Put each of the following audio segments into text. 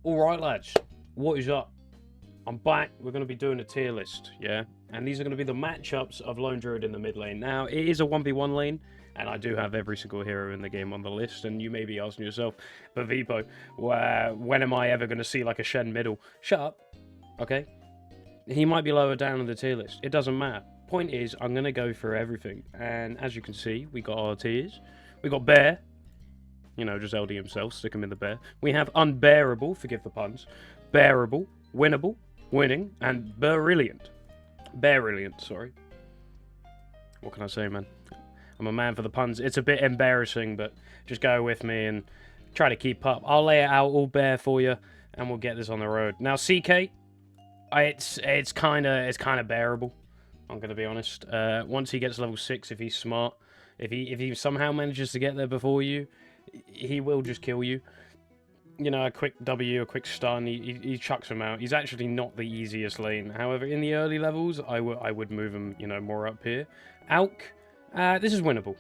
Alright lads, what is up? I'm back, we're going to be doing a tier list, yeah? And these are going to be the matchups of Lone Druid in the mid lane. Now, it is a 1v1 lane, and I do have every single hero in the game on the list, and you may be asking yourself, but Vipo, when am I ever going to see like a Shen middle? Shut up, okay? He might be lower down on the tier list, it doesn't matter. Point is, I'm going to go through everything, and as you can see, we got our tiers. We got Bear, you know, just LD himself, stick him in the bear. We have Unbearable, forgive the puns, Bearable, Winnable, Winning, and Brilliant. Brilliant, sorry. What can I say, man? I'm a man for the puns. It's a bit embarrassing, but just go with me and try to keep up. I'll lay it out all bare for you, and we'll get this on the road. Now, CK, it's kind of bearable. I'm gonna be honest. Once he gets level 6, if he's smart, if he somehow manages to get there before you, he will just kill you. You know, a quick W, a quick stun, he chucks him out. He's actually not the easiest lane. However, in the early levels, I would move him, you know, more up here. Alk, this is winnable.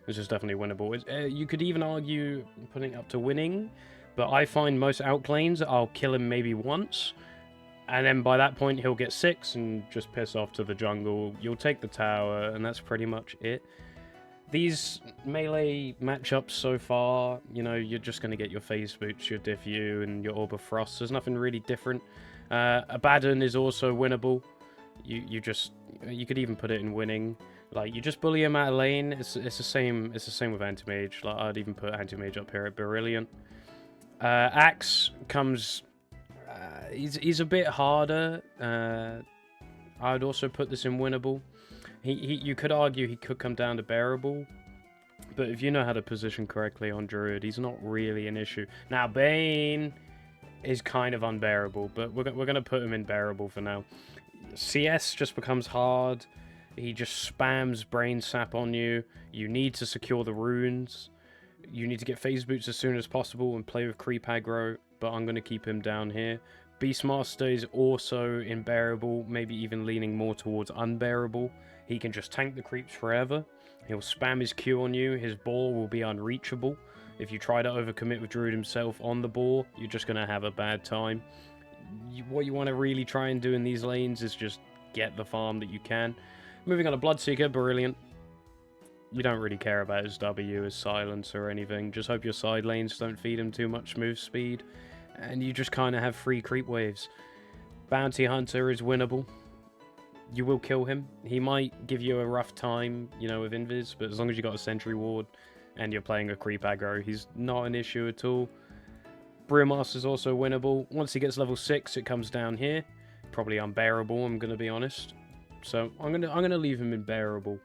This is definitely winnable. You could even argue putting it up to winning, but I find most Alk lanes, I'll kill him maybe once, and then by that point, he'll get 6 and just piss off to the jungle. You'll take the tower, and that's pretty much it. These melee matchups so far, you know, you're just going to get your phase boots, your Diffu, and your Orb of Frost. There's nothing really different. Abaddon is also winnable. You could even put it in winning. Like, you just bully him out of lane. It's the same with Anti-Mage. Like, I'd even put Anti-Mage up here at Brilliant. Axe comes... he's a bit harder. I'd also put this in winnable. You could argue he could come down to bearable, but if you know how to position correctly on Druid, he's not really an issue. Now, Bane is kind of unbearable, but we're going to put him in bearable for now. CS just becomes hard. He just spams Brain Sap on you. You need to secure the runes. You need to get phase boots as soon as possible and play with creep aggro, but I'm going to keep him down here. Beastmaster is also unbearable, maybe even leaning more towards unbearable. He can just tank the creeps forever. He'll spam his Q on you. His ball will be unreachable. If you try to overcommit with Druid himself on the ball, you're just going to have a bad time. What you want to really try and do in these lanes is just get the farm that you can. Moving on to Bloodseeker, Brilliant. You don't really care about his W, his silence, or anything. Just hope your side lanes don't feed him too much move speed. And you just kind of have free creep waves. Bounty Hunter is winnable. You will kill him. He might give you a rough time, you know, with Invis, but as long as you got a Sentry Ward and you're playing a creep aggro, he's not an issue at all. Brewmaster is also winnable. Once he gets level 6, it comes down here. Probably unbearable, I'm going to be honest. So I'm gonna leave him in bearable.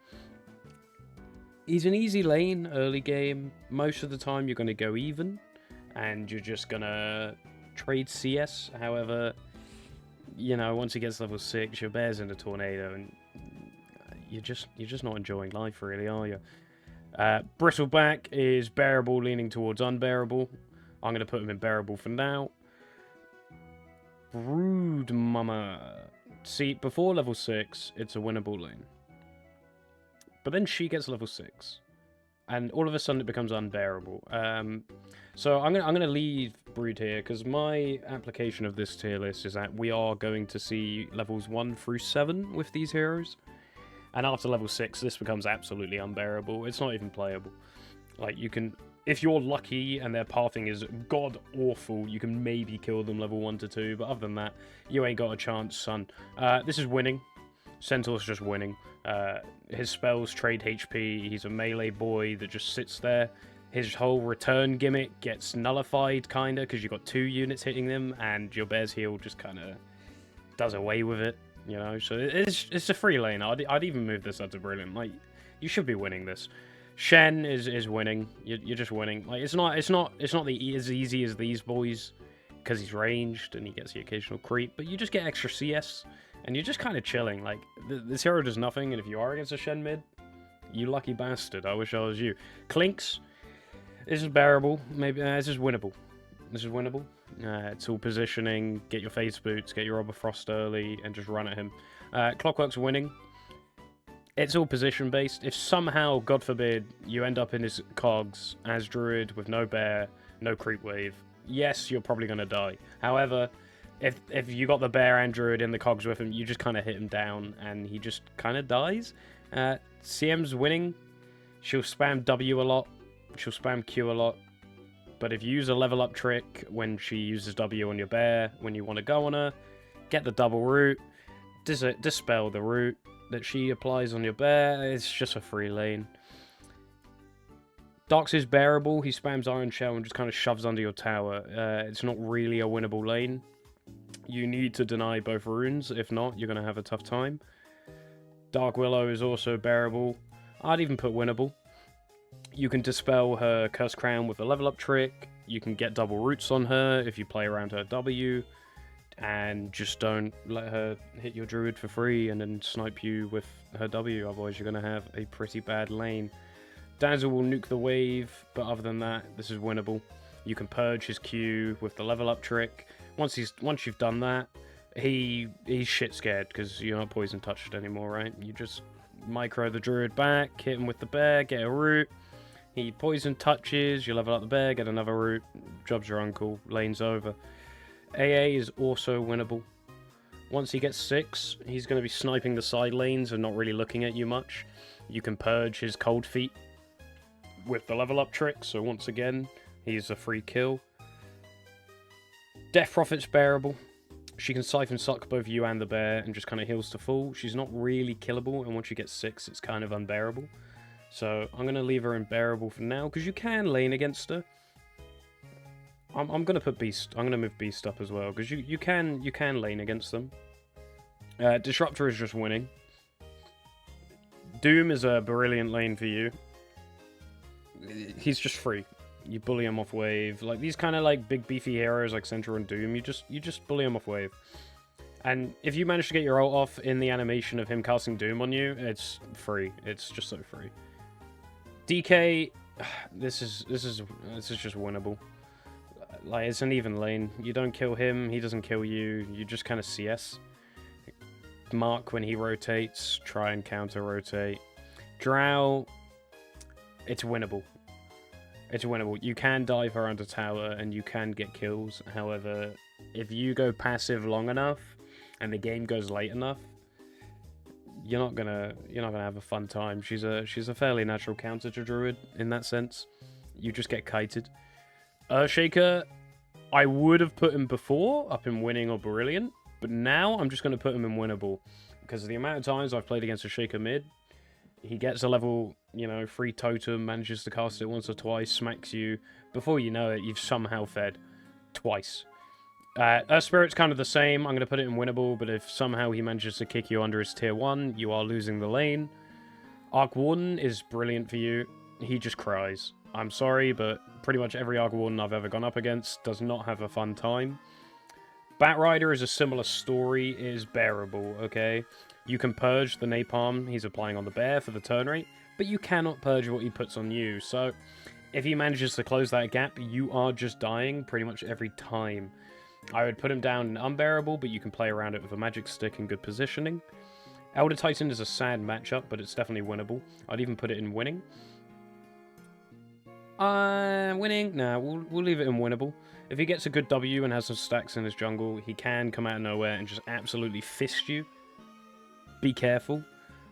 He's an easy lane early game. Most of the time you're going to go even, and you're just going to trade CS. However, you know, once he gets level 6, your bear's in a tornado, and you're just not enjoying life, really, are you? Bristleback is bearable, leaning towards unbearable. I'm going to put him in bearable for now. Brood Mama. See, before level 6, it's a winnable lane. But then she gets level 6. And all of a sudden it becomes unbearable. So I'm gonna leave Brood here, because my application of this tier list is that we are going to see levels 1 through 7 with these heroes. And after level 6, this becomes absolutely unbearable. It's not even playable. Like, you can... If you're lucky and their pathing is god-awful, you can maybe kill them level 1 to 2. But other than that, you ain't got a chance, son. This is winning. Centaur's just winning. His spells trade HP. He's a melee boy that just sits there. His whole return gimmick gets nullified, kind of, because you've got 2 units hitting them, and your bear's heal just kind of does away with it, you know? So it's a free lane. I'd even move this up to Brilliant. Like, you should be winning this. Shen is winning. You're just winning. Like, it's not as easy as these boys, because he's ranged and he gets the occasional creep, but you just get extra CS. And you're just kind of chilling. Like, this hero does nothing, and if you are against a Shen mid, you lucky bastard. I wish I was you. Clinks. This is bearable. Maybe this is winnable. This is winnable. It's all positioning. Get your face boots. Get your Orb of Frost early, and just run at him. Clockwork's winning. It's all position based. If somehow, God forbid, you end up in his cogs as Druid with no bear, no creep wave, yes, you're probably going to die. However, if you got the bear and druid in the cogs with him, you just kind of hit him down, and he just kind of dies. CM's winning. She'll spam W a lot. She'll spam Q a lot. But if you use a level up trick when she uses W on your bear, when you want to go on her, get the double root, dispel the root that she applies on your bear. It's just a free lane. Dox is bearable. He spams Iron Shell and just kind of shoves under your tower. It's not really a winnable lane. You need to deny both runes. If not, you're going to have a tough time. Dark Willow is also bearable. I'd even put winnable. You can dispel her Curse Crown with a level up trick. You can get double roots on her if you play around her W. And just don't let her hit your druid for free and then snipe you with her W. Otherwise, you're going to have a pretty bad lane. Dazzle will nuke the wave, but other than that, this is winnable. You can purge his Q with the level up trick. Once you've done that, he's shit scared because you're not poison touched anymore, right? You just micro the druid back, hit him with the bear, get a root. He poison touches, you level up the bear, get another root. Job's your uncle, lane's over. AA is also winnable. Once he gets 6, he's going to be sniping the side lanes and not really looking at you much. You can purge his cold feet with the level up trick, so once again, he's a free kill. Death Prophet's bearable. She can Siphon Suck both you and the bear and just kind of heals to full. She's not really killable, and once you get 6, it's kind of unbearable. So I'm going to leave her in bearable for now, because you can lane against her. I'm going to put Beast. I'm going to move Beast up as well, because you can lane against them. Disruptor is just winning. Doom is a brilliant lane for you. He's just free. You bully him off wave. Like these kind of like big beefy heroes like Centaur and Doom, you just bully him off wave. And if you manage to get your ult off in the animation of him casting Doom on you, it's free. It's just so free. DK, this is just winnable. Like it's an even lane. You don't kill him, he doesn't kill you. You just kind of CS. Mark when he rotates, try and counter rotate. Drow, it's winnable. It's winnable. You can dive her under tower and you can get kills. However, if you go passive long enough and the game goes late enough, you're not gonna have a fun time. She's a fairly natural counter to Druid in that sense. You just get kited. Earthshaker, I would have put him before up in winning or brilliant, but now I'm just gonna put him in winnable because of the amount of times I've played against a Shaker mid. He gets a level, free totem, manages to cast it once or twice, smacks you. Before you know it, you've somehow fed twice. Earth Spirit's kind of the same. I'm going to put it in winnable, but if somehow he manages to kick you under his tier 1, you are losing the lane. Arc Warden is brilliant for you. He just cries. I'm sorry, but pretty much every Arc Warden I've ever gone up against does not have a fun time. Bat Rider is a similar story. It is bearable, okay? You can purge the napalm he's applying on the bear for the turn rate, but you cannot purge what he puts on you. So if he manages to close that gap, you are just dying pretty much every time. I would put him down in unbearable, but you can play around it with a magic stick and good positioning. Elder Titan is a sad matchup, but it's definitely winnable. I'd even put it in winning. Winning? Nah, we'll leave it in winnable. If he gets a good W and has some stacks in his jungle, he can come out of nowhere and just absolutely fist you. Be careful.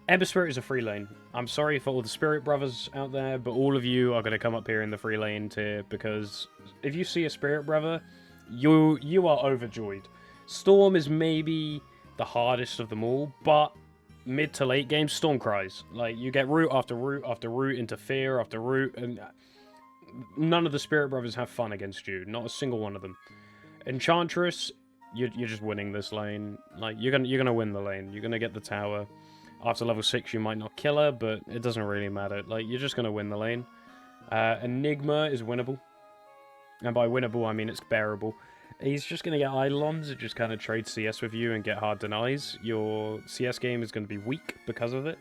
Ember Spirit is a free lane. I'm sorry for all the Spirit Brothers out there, but all of you are going to come up here in the free lane tier, because if you see a Spirit Brother, you are overjoyed. Storm is maybe the hardest of them all, but mid to late game, Storm cries. Like, you get root after root after root, interfere after root, and none of the Spirit Brothers have fun against you. Not a single one of them. Enchantress, you're just winning this lane. Like, you're gonna win the lane. You're gonna get the tower. After level 6, you might not kill her, but it doesn't really matter. Like, you're just gonna win the lane. Enigma is winnable. And by winnable, I mean it's bearable. He's just going to get Eidolons. It just kind of trade CS with you and get hard denies. Your CS game is going to be weak because of it.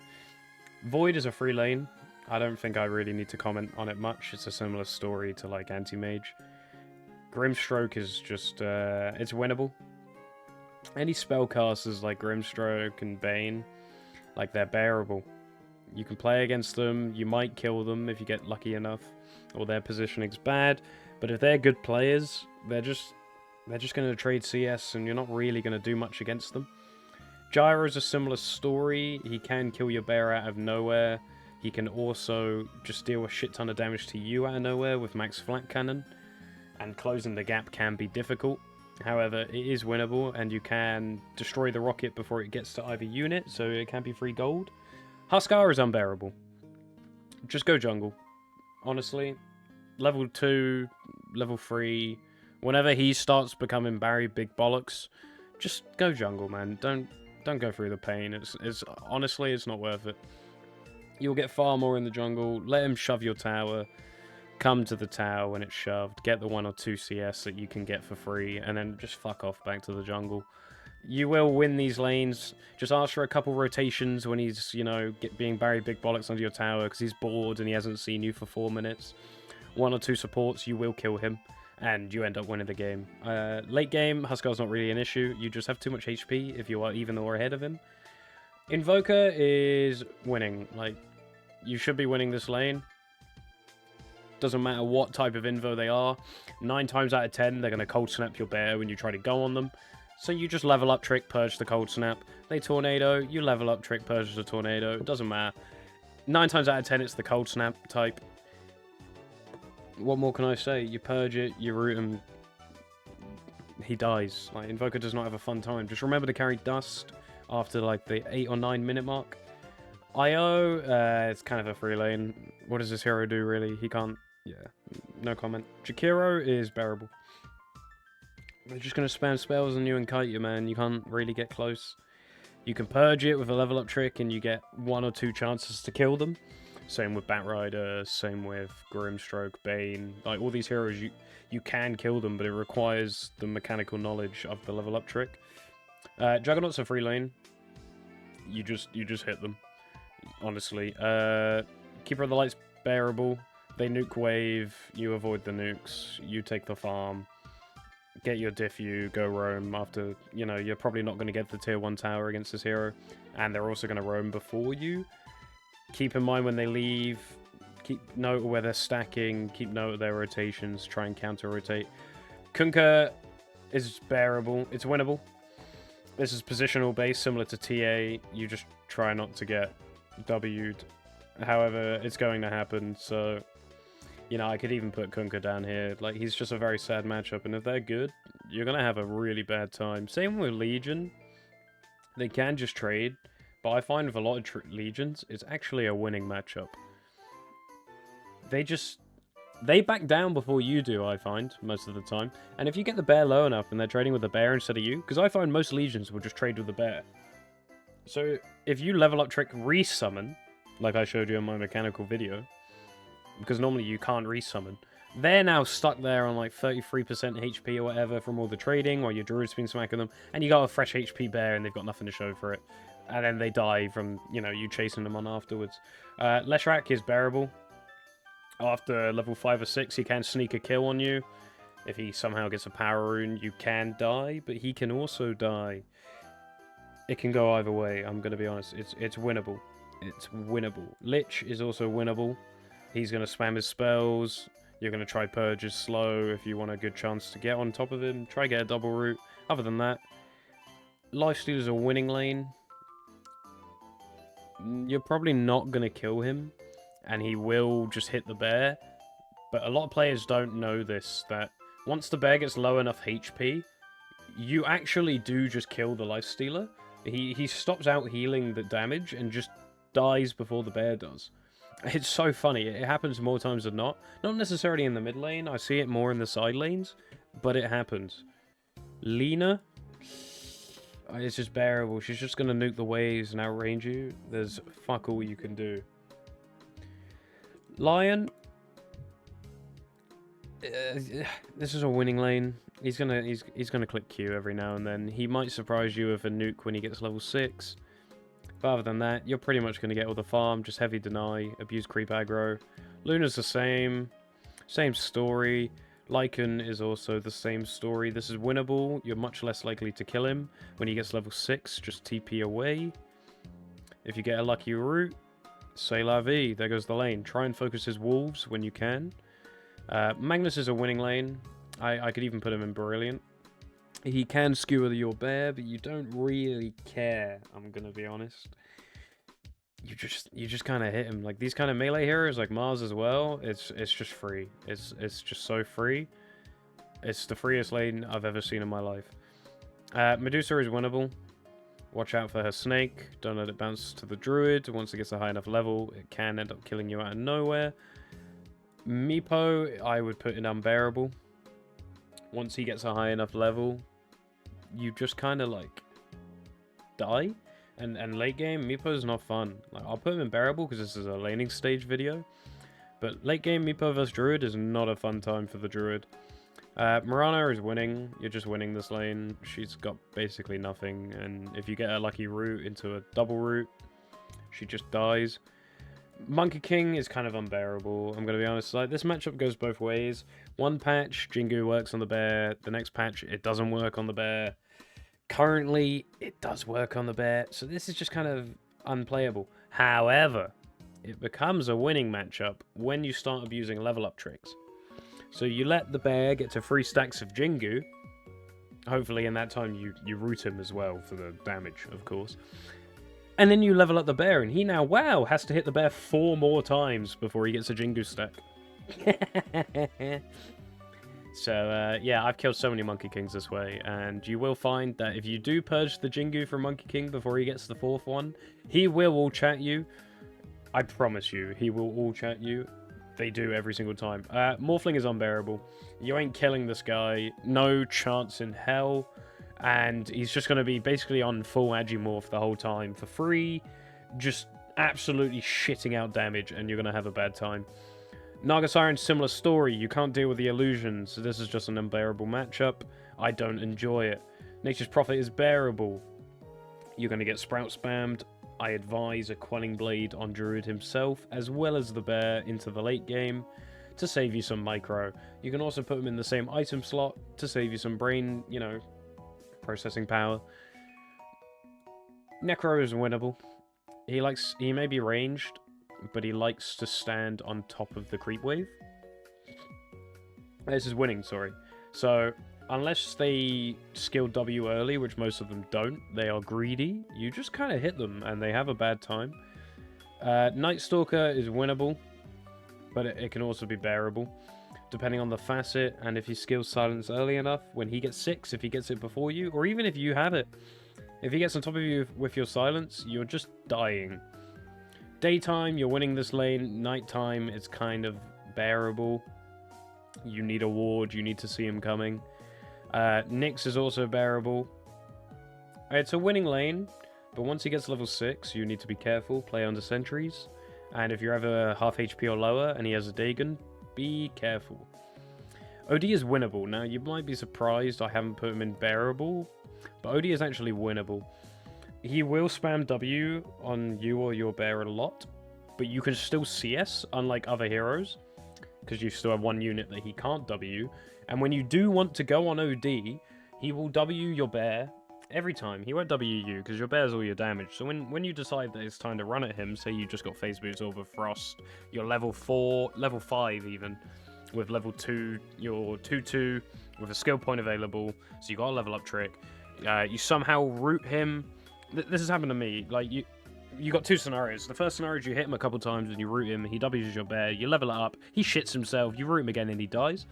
Void is a free lane. I don't think I really need to comment on it much. It's a similar story to, like, Anti-Mage. Grimstroke is just, it's winnable. Any spellcasters like Grimstroke and Bane, like, they're bearable. You can play against them. You might kill them if you get lucky enough, or their positioning's bad. But if they're good players, they're just going to trade CS, and you're not really going to do much against them. Gyro's a similar story. He can kill your bear out of nowhere. He can also just deal a shit ton of damage to you out of nowhere with max flat cannon. And closing the gap can be difficult. However, it is winnable, and you can destroy the rocket before it gets to either unit, so it can be free gold. Huskar is unbearable. Just go jungle. Honestly. Level 2, level 3, whenever he starts becoming Barry Big Bollocks, just go jungle, man. Don't go through the pain. It's honestly, it's not worth it. You'll get far more in the jungle. Let him shove your tower. Come to the tower when it's shoved. Get the 1 or 2 CS that you can get for free, and then just fuck off back to the jungle. You will win these lanes. Just ask for a couple rotations when he's, you know, being Barry Big Bollocks under your tower because he's bored and he hasn't seen you for 4 minutes. 1 or 2 supports, you will kill him, and you end up winning the game. Late game, Huskar's not really an issue. You just have too much HP if you are even or ahead of him. Invoker is winning. Like, you should be winning this lane. Doesn't matter what type of invo they are. 9 times out of 10, they're going to cold snap your bear when you try to go on them. So you just level up, trick, purge the cold snap. They tornado, you level up, trick, purge the tornado. It doesn't matter. 9 times out of 10, it's the cold snap type. What more can I say? You purge it, you root him, he dies. Like, Invoker does not have a fun time. Just remember to carry Dust after, like, the 8 or 9 minute mark. IO, it's kind of a free lane. What does this hero do, really? He can't... Yeah, no comment. Jakiro is bearable. They're just going to spam spells on you and kite you, man. You can't really get close. You can purge it with a level up trick, and you get 1 or 2 chances to kill them. Same with Batrider, same with Grimstroke, Bane. Like, all these heroes, you can kill them, but it requires the mechanical knowledge of the level up trick. Juggernaut's a free lane. You just hit them, honestly. Keeper of the Light's bearable. They nuke wave, you avoid the nukes, you take the farm, get your diffu, go roam after, you know, you're probably not going to get the tier 1 tower against this hero, and they're also going to roam before you. Keep in mind when they leave, keep note of where they're stacking, keep note of their rotations, try and counter-rotate. Kunkka is bearable, it's winnable. This is positional based, similar to TA, you just try not to get W'd. However, it's going to happen, so, you know, I could even put Kunkka down here. Like, he's just a very sad matchup, and if they're good, you're going to have a really bad time. Same with Legion. They can just trade. But I find with a lot of Legions, it's actually a winning matchup. They back down before you do, I find, most of the time. And if you get the bear low enough and they're trading with the bear instead of you, because I find most Legions will just trade with the bear. So if you level up trick resummon, like I showed you in my mechanical video, because normally you can't resummon, they're now stuck there on like 33% HP or whatever from all the trading, while your Druid's been smacking them, and you got a fresh HP bear and they've got nothing to show for it. And then they die from, you know, you chasing them on afterwards. Leshrac is bearable. After level 5 or 6, he can sneak a kill on you. If he somehow gets a power rune, you can die, but he can also die. It can go either way, I'm going to be honest. It's winnable. It's winnable. Lich is also winnable. He's going to spam his spells. You're going to try purges slow if you want a good chance to get on top of him. Try get a double root. Other than that, Lifesteal is a winning lane. You're probably not going to kill him, and he will just hit the bear. But a lot of players don't know this, that once the bear gets low enough HP, you actually do just kill the Lifestealer. He stops out healing the damage and just dies before the bear does. It's so funny. It happens more times than not. Not necessarily in the mid lane. I see it more in the side lanes, but it happens. Lina... it's just bearable. She's just going to nuke the waves and outrange you. There's fuck all you can do. Lion. This is a winning lane. He's gonna click Q every now and then. He might surprise you with a nuke when he gets level 6. But other than that, you're pretty much going to get all the farm. Just heavy deny, abuse creep aggro. Luna's the same. Same story. Lycan is also the same story. This is winnable. You're much less likely to kill him. When he gets level 6, just TP away. If you get a lucky root, c'est la vie. There goes the lane. Try and focus his wolves when you can. Magnus is a winning lane. I could even put him in Brilliant. He can skewer your bear, but you don't really care, I'm gonna be honest. You just kind of hit him. Like, these kind of melee heroes, like Mars as well, it's just free. It's just so free. It's the freest lane I've ever seen in my life. Medusa is winnable. Watch out for her snake. Don't let it bounce to the Druid. Once it gets a high enough level, it can end up killing you out of nowhere. Meepo, I would put in unbearable. Once he gets a high enough level, you just kind of, like, die. And late game, Meepo is not fun. Like, I'll put him in bearable because this is a laning stage video. But late game, Meepo vs Druid is not a fun time for the Druid. Mirana is winning. You're just winning this lane. She's got basically nothing. And if you get a lucky route into a double route, she just dies. Monkey King is kind of unbearable, I'm going to be honest. Like, this matchup goes both ways. One patch, Jingu works on the bear. The next patch, it doesn't work on the bear. Currently, it does work on the bear. So this is just kind of unplayable. However, it becomes a winning matchup when you start abusing level up tricks. So you let the bear get to 3 stacks of Jingu. Hopefully in that time you root him as well for the damage, of course. And then you level up the bear, and he now, wow, has to hit the bear 4 more times before he gets a Jingu stack. So, yeah, I've killed so many Monkey Kings this way, and you will find that if you do purge the Jingu from Monkey King before he gets the 4th one, he will all-chat you. I promise you, he will all-chat you. They do every single time. Morphling is unbearable. You ain't killing this guy. No chance in hell. And he's just going to be basically on full Agimorph the whole time for free. Just absolutely shitting out damage, and you're going to have a bad time. Naga Siren, similar story. You can't deal with the illusions, so this is just an unbearable matchup. I don't enjoy it. Nature's Prophet is bearable. You're going to get Sprout spammed. I advise a Quelling Blade on Druid himself, as well as the bear into the late game, to save you some micro. You can also put him in the same item slot to save you some brain, you know, processing power. Necro is winnable. He may be ranged, but he likes to stand on top of the creep wave. This is winning, sorry. So, unless they skill W early, which most of them don't, they are greedy, you just kind of hit them, and they have a bad time. Night Stalker is winnable, but it can also be bearable, depending on the facet, and if he skills Silence early enough, when he gets 6, if he gets it before you, or even if you have it. If he gets on top of you with your Silence, you're just dying. Daytime, you're winning this lane. Nighttime, it's kind of bearable. You need a ward, you need to see him coming. Nyx is also bearable. It's a winning lane, but once he gets level 6, you need to be careful, play under sentries. And if you're ever half HP or lower and he has a Dagon, be careful. OD is winnable. Now, you might be surprised I haven't put him in bearable, but OD is actually winnable. He will spam W on you or your bear a lot, but you can still CS, unlike other heroes, because you still have one unit that he can't W. And when you do want to go on OD, he will W your bear every time. He won't W you, because your bear's all your damage. So when you decide that it's time to run at him, say you just got Phase Boots over Frost, you're level 4, level 5 even, with level 2, you're 2-2, with a skill point available, so you got a level up trick. You somehow root him. This has happened to me. Like, you got 2 scenarios. The first scenario is you hit him a couple times and you root him, he W's your bear, you level it up, he shits himself, you root him again and he dies.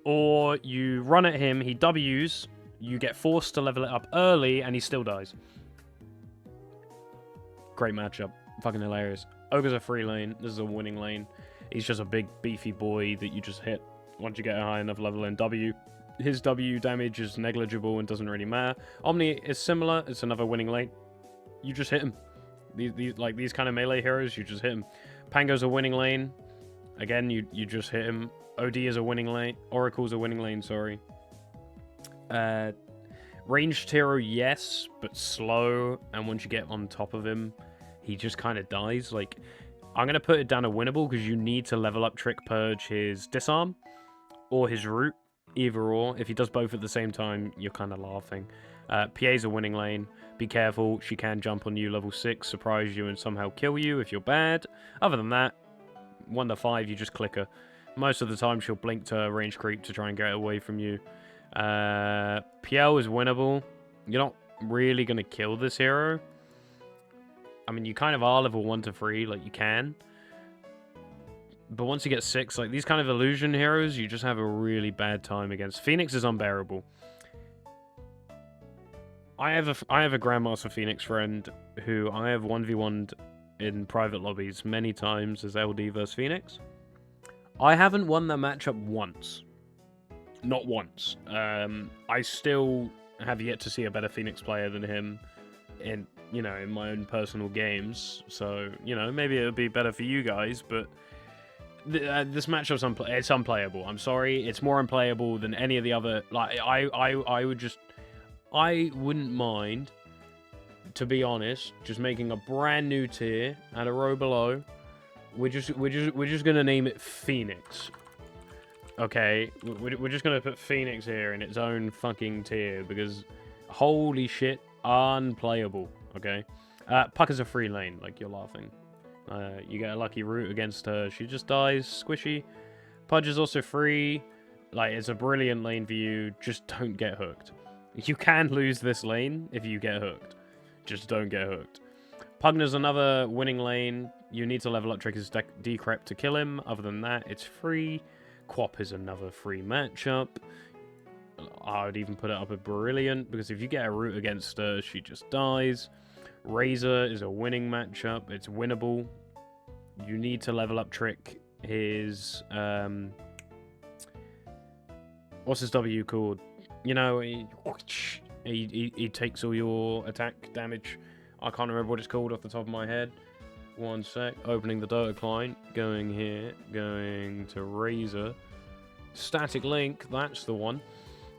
Or you run at him, he W's, you get forced to level it up early, and he still dies. Great matchup. Fucking hilarious. Ogre's a free lane. This is a winning lane. He's just a big, beefy boy that you just hit once you get a high enough level in W. His W damage is negligible and doesn't really matter. Omni is similar. It's another winning lane. You just hit him. These kind of melee heroes, you just hit him. Pango's a winning lane. Again, you just hit him. OD is a winning lane. Oracle's a winning lane, sorry. Ranged hero, yes, but slow. And once you get on top of him, he just kind of dies. Like, I'm going to put it down a winnable because you need to level up Trick Purge his Disarm or his Root. Either or. If he does both at the same time, you're kind of laughing. PA's a winning lane. Be careful. She can jump on you level 6, surprise you, and somehow kill you if you're bad. Other than that, 1 to 5, you just click her. Most of the time, she'll blink to range creep to try and get away from you. PL is winnable. You're not really going to kill this hero. I mean, you kind of are level 1 to 3, like, you can. But once you get 6, like, these kind of illusion heroes, you just have a really bad time against. Phoenix is unbearable. I have a Grandmaster Phoenix friend who I have 1v1'd in private lobbies many times as LD versus Phoenix. I haven't won that matchup once. Not once. I still have yet to see a better Phoenix player than him in, you know, in my own personal games. So, you know, maybe it would be better for you guys, but this matchup's it's unplayable. I'm sorry. It's more unplayable than any of the other. Like, I wouldn't mind, to be honest, just making a brand new tier at a row below. We're just gonna name it Phoenix. Okay, we're just gonna put Phoenix here in its own fucking tier because holy shit, unplayable. Okay, Puck is a free lane. Like, you're laughing. You get a lucky root against her. She just dies. Squishy. Pudge is also free. Like, it's a brilliant lane for you. Just don't get hooked. You can lose this lane if you get hooked. Just don't get hooked. Pugner's another winning lane. You need to level up Tricker's Decrep to kill him. Other than that, it's free. Quap is another free matchup. I would even put it up at Brilliant, because if you get a root against her, she just dies. Razor is a winning matchup. It's winnable. You need to level up Trick. His... what's his W called? You know, he takes all your attack damage. I can't remember what it's called off the top of my head. One sec. Opening the Dota client. Going here. Going to Razor. Static Link. That's the one.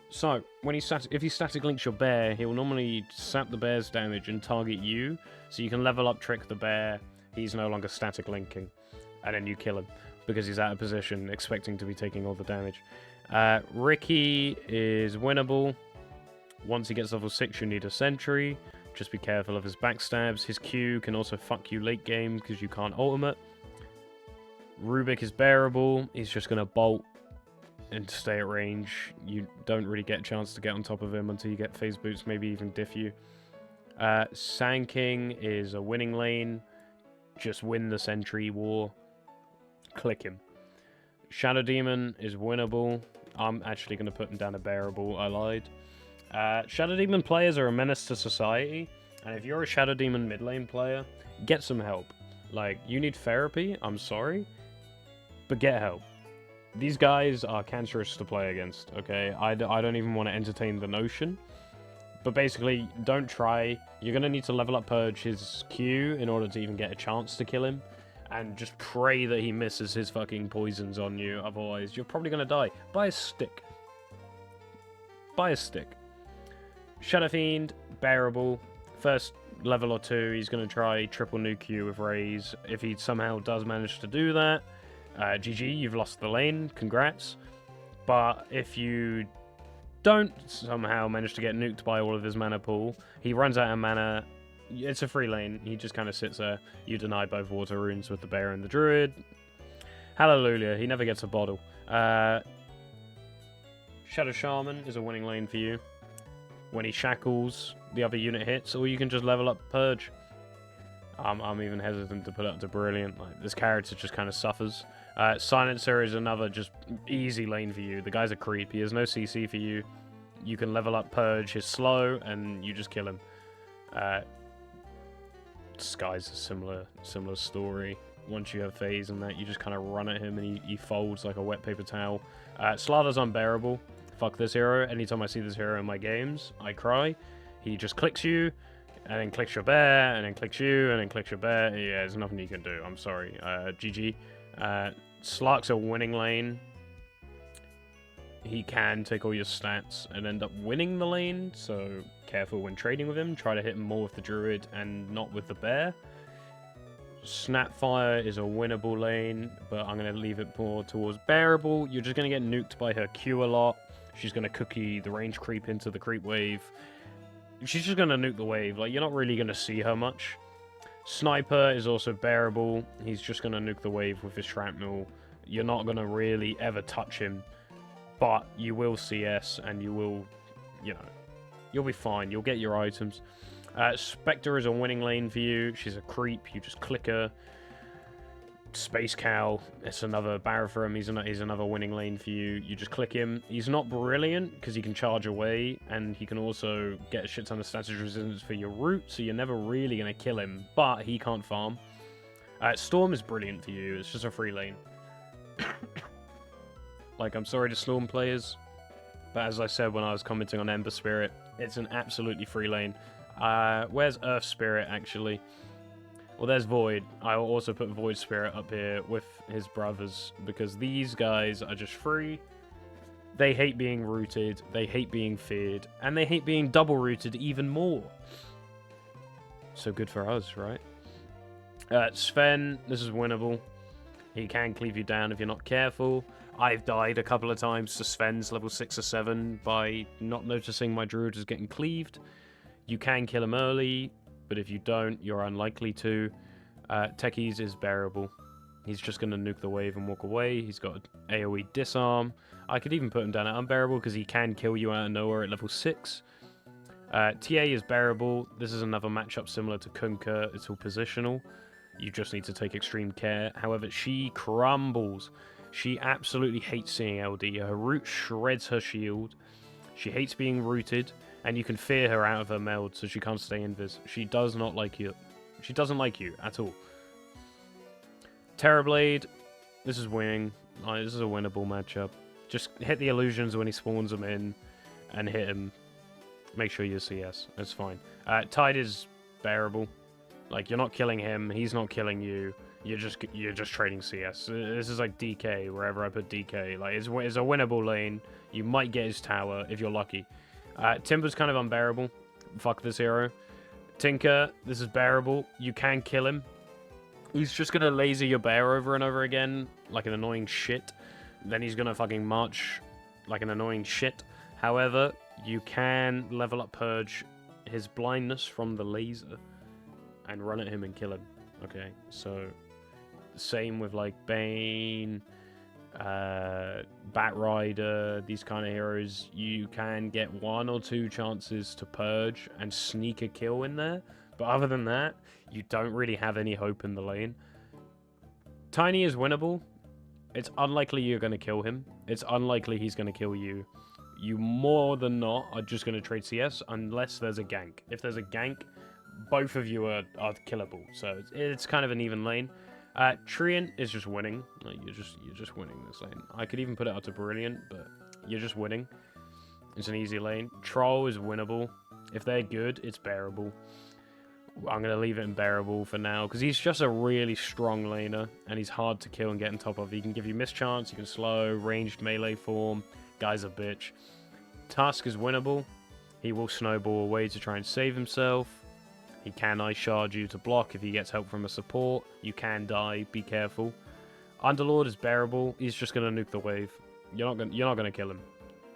So, when if he static links your bear, he will normally sap the bear's damage and target you. So you can level up Trick the bear. He's no longer static linking. And then you kill him, because he's out of position, expecting to be taking all the damage. Ricky is winnable. Once he gets level 6, you need a sentry. Just be careful of his backstabs. His Q can also fuck you late game because you can't ultimate. Rubik is bearable. He's just going to bolt and stay at range. You don't really get a chance to get on top of him until you get phase boots, maybe even diff you. Sand King is a winning lane. Just win the sentry war. Click him. Shadow Demon is winnable. I'm actually going to put him down a bearable. I lied. Shadow Demon players are a menace to society. And if you're a Shadow Demon mid lane player, get some help. Like, you need therapy. I'm sorry. But get help. These guys are cancerous to play against, okay? I don't even want to entertain the notion. But basically, don't try. You're going to need to level up Purge his Q in order to even get a chance to kill him. And just pray that he misses his fucking poisons on you. Otherwise, you're probably going to die. Buy a stick. Buy a stick. Shadow Fiend, bearable. First level or 2, he's going to try triple nuke Q with Raze. If he somehow does manage to do that, GG, you've lost the lane. Congrats. But if you don't somehow manage to get nuked by all of his mana pool, he runs out of mana. It's a free lane. He just kind of sits there. You deny both water runes with the bear and the druid. Hallelujah. He never gets a bottle. Shadow Shaman is a winning lane for you. When he shackles, the other unit hits, or you can just level up Purge. I'm even hesitant to put it up to Brilliant. Like, this character just kind of suffers. Silencer is another just easy lane for you. The guy's a creep. He has no CC for you. You can level up Purge his slow, and you just kill him. Sky's a similar story. Once you have phase and that, you just kind of run at him and he folds like a wet paper towel. Slather's unbearable. Fuck this hero. Anytime I see this hero in my games, I cry. He just clicks you, and then clicks your bear, and then clicks you, and then clicks your bear. Yeah, there's nothing you can do. I'm sorry. GG. Slark's a winning lane. He can take all your stats and end up winning the lane, so careful when trading with him. Try to hit him more with the druid and not with the bear. Snapfire is a winnable lane, but I'm going to leave it more towards bearable. You're just going to get nuked by her Q a lot. She's going to cookie the range creep into the creep wave. She's just going to nuke the wave. Like, you're not really going to see her much. Sniper is also bearable. He's just going to nuke the wave with his shrapnel. you're not going to really ever touch him. But you will CS, and you will, you know, you'll be fine. You'll get your items. Spectre is a winning lane for you. She's a creep. You just click her. Space Cow, it's another Barathrum. He's another winning lane for you. You just click him. He's not brilliant because he can charge away, and he can also get a shit ton of status resistance for your root, so you're never really going to kill him, but he can't farm. Storm is brilliant for you. It's just a free lane. Like, I'm sorry to Storm players, but as I said when I was commenting on Ember Spirit, it's an absolutely free lane. Where's Earth Spirit, actually? Well, there's Void. I will also put Void Spirit up here with his brothers, because these guys are just free. They hate being rooted, they hate being feared, and they hate being double rooted even more. So good for us, right? Sven, this is winnable. He can cleave you down if you're not careful. I've died a couple of times to Sven's level 6 or 7 by not noticing my Druid is getting cleaved. You can kill him early, but if you don't, you're unlikely to. Techies is bearable. He's just going to nuke the wave and walk away. He's got AoE disarm. I could even put him down at unbearable because he can kill you out of nowhere at level 6. TA is bearable. This is another matchup similar to Kunkka. It's all positional. You just need to take extreme care. However, she crumbles. She absolutely hates seeing LD. Her root shreds her shield. She hates being rooted. And you can fear her out of her meld, so she can't stay invis. She does not like you. She doesn't like you at all. Terrorblade, this is winning. This is a winnable matchup. Just hit the illusions when he spawns them in, and hit him. Make sure you CS. That's fine. Tide is bearable. Like, you're not killing him. He's not killing you. You're just trading CS. This is like DK wherever I put DK. Like, it's a winnable lane. You might get his tower if you're lucky. Timber's kind of unbearable. Fuck this hero. Tinker, this is bearable. You can kill him. He's just going to laser your bear over and over again like an annoying shit. Then he's going to fucking march like an annoying shit. However, you can level up Purge his blindness from the laser and run at him and kill him. Okay, so same with like Bane, Batrider, these kind of heroes. You can get 1 or 2 chances to purge and sneak a kill in there, but other than that, you don't really have any hope in the lane. Tiny is winnable. It's unlikely you're going to kill him. It's unlikely he's going to kill you. You more than not are just going to trade CS unless there's a gank. If there's a gank, both of you are killable, so it's kind of an even lane. Treant is just winning. Like, you're just winning this lane. I could even put it up to Brilliant, but you're just winning. It's an easy lane. Troll is winnable. If they're good, it's bearable. I'm going to leave it in bearable for now, because he's just a really strong laner, and he's hard to kill and get on top of. He can give you mischance, he can slow, ranged melee form. Guy's a bitch. Tusk is winnable. He will snowball away to try and save himself. He can ice shard you to block if he gets help from a support. You can die, be careful. Underlord is bearable. He's just going to nuke the wave. You're not going to kill him.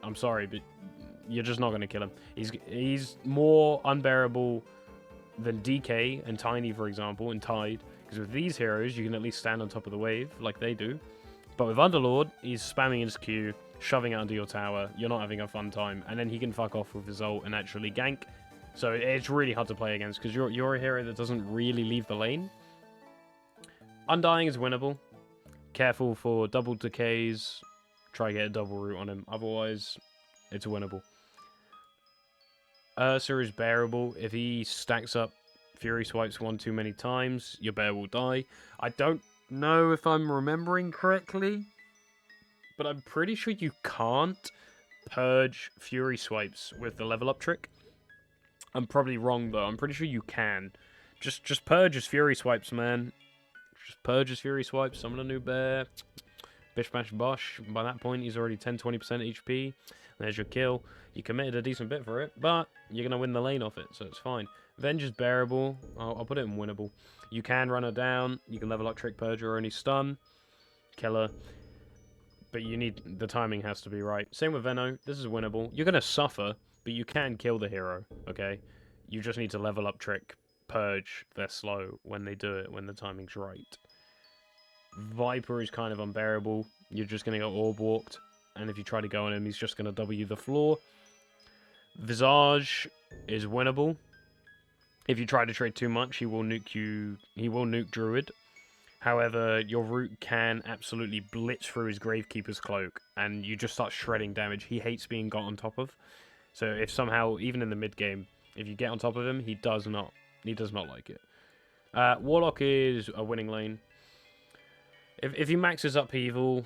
I'm sorry, but you're just not going to kill him. He's more unbearable than DK and Tiny, for example, and Tide. Because with these heroes, you can at least stand on top of the wave, like they do. But with Underlord, he's spamming his Q, shoving it under your tower. You're not having a fun time. And then he can fuck off with his ult and actually gank. So it's really hard to play against, because you're a hero that doesn't really leave the lane. Undying is winnable. Careful for double decays. Try to get a double root on him. Otherwise, it's winnable. Ursa is bearable. If he stacks up Fury Swipes one too many times, your bear will die. I don't know if I'm remembering correctly, but I'm pretty sure you can't purge Fury Swipes with the level up trick. I'm probably wrong, though. I'm pretty sure you can. Just purge his Fury Swipes, man. Just purge his Fury Swipes. Summon a new bear. Bish bash bosh. By that point, he's already 10-20% HP. There's your kill. You committed a decent bit for it, but you're going to win the lane off it, so it's fine. Venge is bearable. I'll put it in winnable. You can run her down. You can level up Trick Purge or only stun. Kill her. But the timing has to be right. Same with Venno. This is winnable. You're going to suffer, but you can kill the hero, okay? You just need to level up Trick Purge. They're slow when they do it, when the timing's right. Viper is kind of unbearable. You're just going to get orb walked. And if you try to go on him, he's just going to W the floor. Visage is winnable. If you try to trade too much, he will nuke you. He will nuke Druid. However, your root can absolutely blitz through his Gravekeeper's Cloak, and you just start shredding damage. He hates being got on top of. So if somehow, even in the mid game, if you get on top of him, he does not like it. Warlock is a winning lane. If he maxes up Evil,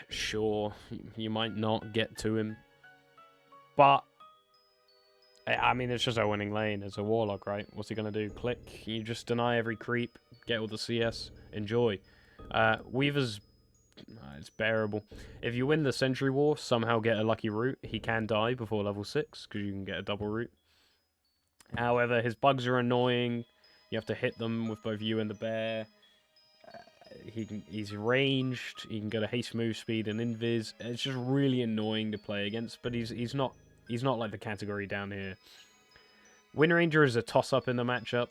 sure, you might not get to him. But I mean, it's just a winning lane. It's a Warlock, right? What's he going to do? Click. You just deny every creep. Get all the CS. Enjoy. Weaver's... it's bearable. If you win the Sentry War, somehow get a lucky root, he can die before level 6, because you can get a double root. However, his bugs are annoying. You have to hit them with both you and the bear. He's ranged. He can go to haste move speed and invis. It's just really annoying to play against, but he's not like the category down here. Wind Ranger is a toss-up in the matchup.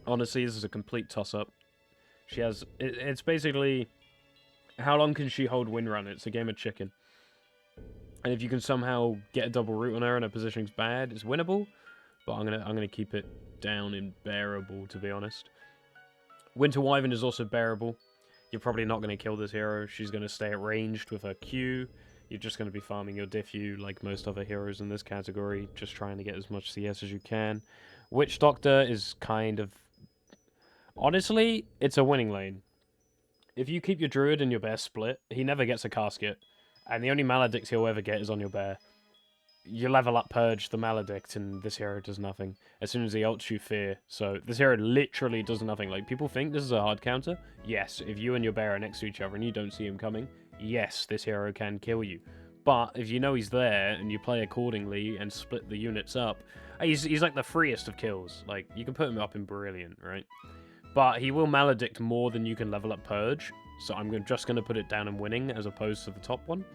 Honestly, this is a complete toss-up. She has... It's basically... How long can she hold Wind Run? It's a game of chicken. And if you can somehow get a double root on her and her positioning's bad, it's winnable. But I'm gonna keep it down in bearable, to be honest. Winter Wyvern is also bearable. You're probably not going to kill this hero. She's going to stay at ranged with her Q. You're just going to be farming your diffu like most other heroes in this category. Just trying to get as much CS as you can. Witch Doctor is kind of... Honestly, it's a winning lane. If you keep your Druid and your Bear split, he never gets a casket. And the only Maledict he'll ever get is on your Bear. You level up Purge the Maledict, and this hero does nothing. As soon as he ults you, Fear. So this hero literally does nothing. Like, people think this is a hard counter. Yes, if you and your Bear are next to each other and you don't see him coming, yes, this hero can kill you. But if you know he's there and you play accordingly and split the units up, he's like the freest of kills. Like, you can put him up in Brilliant, right? But he will Maledict more than you can level up Purge. So I'm just going to put it down in winning as opposed to the top one.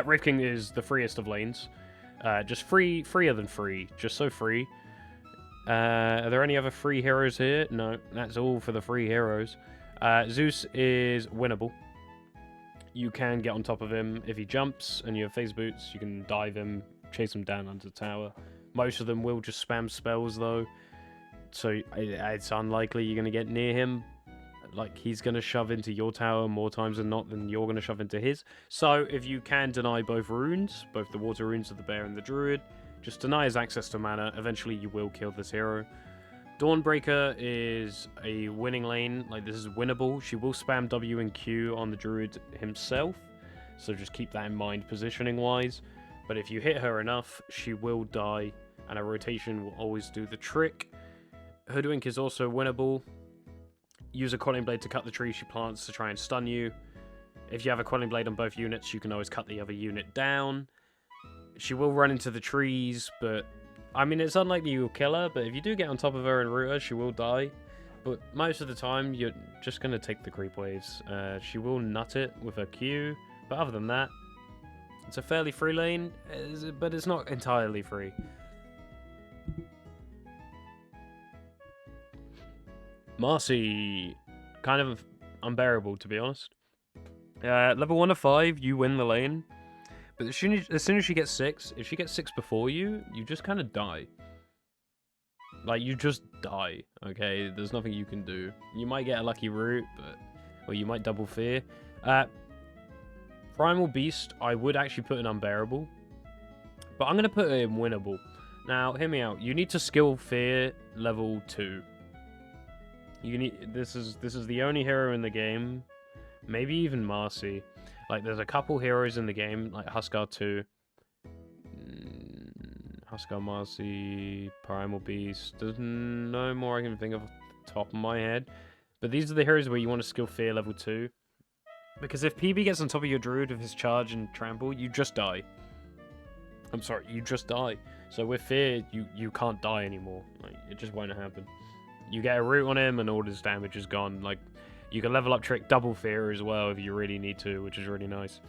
Wraith King is the freest of lanes. Just freer than free. Just so free. Are there any other free heroes here? No, that's all for the free heroes. Zeus is winnable. You can get on top of him if he jumps and you have phase boots. You can dive him, chase him down under the tower. Most of them will just spam spells though. So it's unlikely you're going to get near him. Like, he's going to shove into your tower more times than not than you're going to shove into his. So, if you can deny both runes, both the water runes of the bear and the druid, just deny his access to mana, eventually you will kill this hero. Dawnbreaker is a winning lane. Like, this is winnable. She will spam W and Q on the druid himself. So, just keep that in mind positioning-wise. But if you hit her enough, she will die. And her rotation will always do the trick. Hoodwink is also winnable. Use a Quelling Blade to cut the tree she plants to try and stun you. If you have a Quelling Blade on both units, you can always cut the other unit down. She will run into the trees, but... I mean, it's unlikely you'll kill her, but if you do get on top of her and root her, she will die. But most of the time, you're just going to take the creep waves. She will nut it with her Q, but other than that, it's a fairly free lane, but it's not entirely free. Marcy, kind of unbearable, to be honest. Level 1 of 5, you win the lane. But as soon as she gets 6, if she gets 6 before you, you just kind of die. Like, you just die, okay? There's nothing you can do. You might get a lucky root, or you might double fear. Primal Beast, I would actually put in unbearable. But I'm going to put it in winnable. Now, hear me out. You need to skill fear level 2. This is the only hero in the game, maybe even Marcy. Like, there's a couple heroes in the game, like Huskar 2, Huskar, Marcy, Primal Beast. There's no more I can think of off the top of my head. But these are the heroes where you want to skill fear level 2. Because if PB gets on top of your druid with his charge and trample, you just die. I'm sorry, you just die. So with fear, you can't die anymore. Like, it just won't happen. You get a root on him and all his damage is gone. Like, you can level up Trick double fear as well if you really need to, which is really nice.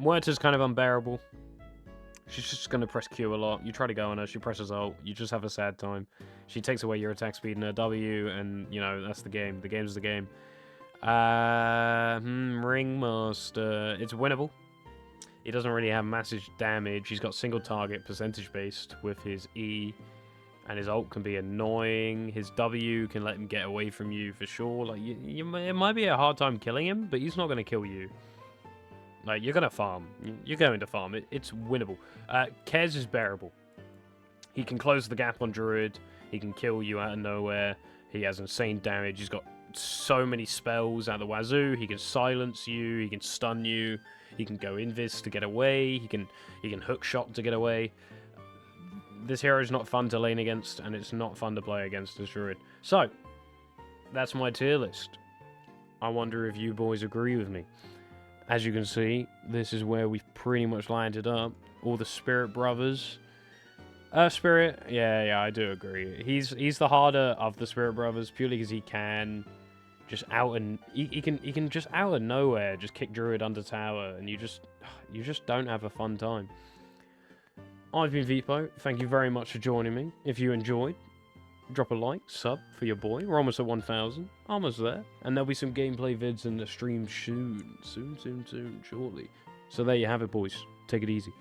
Muerta's kind of unbearable. She's just going to press Q a lot. You try to go on her, she presses ult. You just have a sad time. She takes away your attack speed and her W, and, you know, that's the game. The game's the game. Ringmaster. It's winnable. He doesn't really have massive damage. He's got single target percentage based with his E. And his ult can be annoying. His W can let him get away from you for sure. Like, it might be a hard time killing him, but he's not going to kill you. Like, you're going to farm. You're going to farm. It's winnable. Kez is bearable. He can close the gap on Druid. He can kill you out of nowhere. He has insane damage. He's got so many spells out of the wazoo. He can silence you. He can stun you. He can go invis to get away. He can hook shot to get away. This hero is not fun to lane against, and it's not fun to play against as Druid. So, that's my tier list. I wonder if you boys agree with me. As you can see, this is where we've pretty much landed up. All the Spirit Brothers. Spirit, yeah, I do agree. He's the harder of the Spirit Brothers, purely because he can just he can just out of nowhere just kick Druid under tower, and you just don't have a fun time. I've been Vipo. Thank you very much for joining me. If you enjoyed, drop a like, sub for your boy. We're almost at 1,000. Almost there. And there'll be some gameplay vids in the stream soon. Soon, shortly. So there you have it, boys. Take it easy.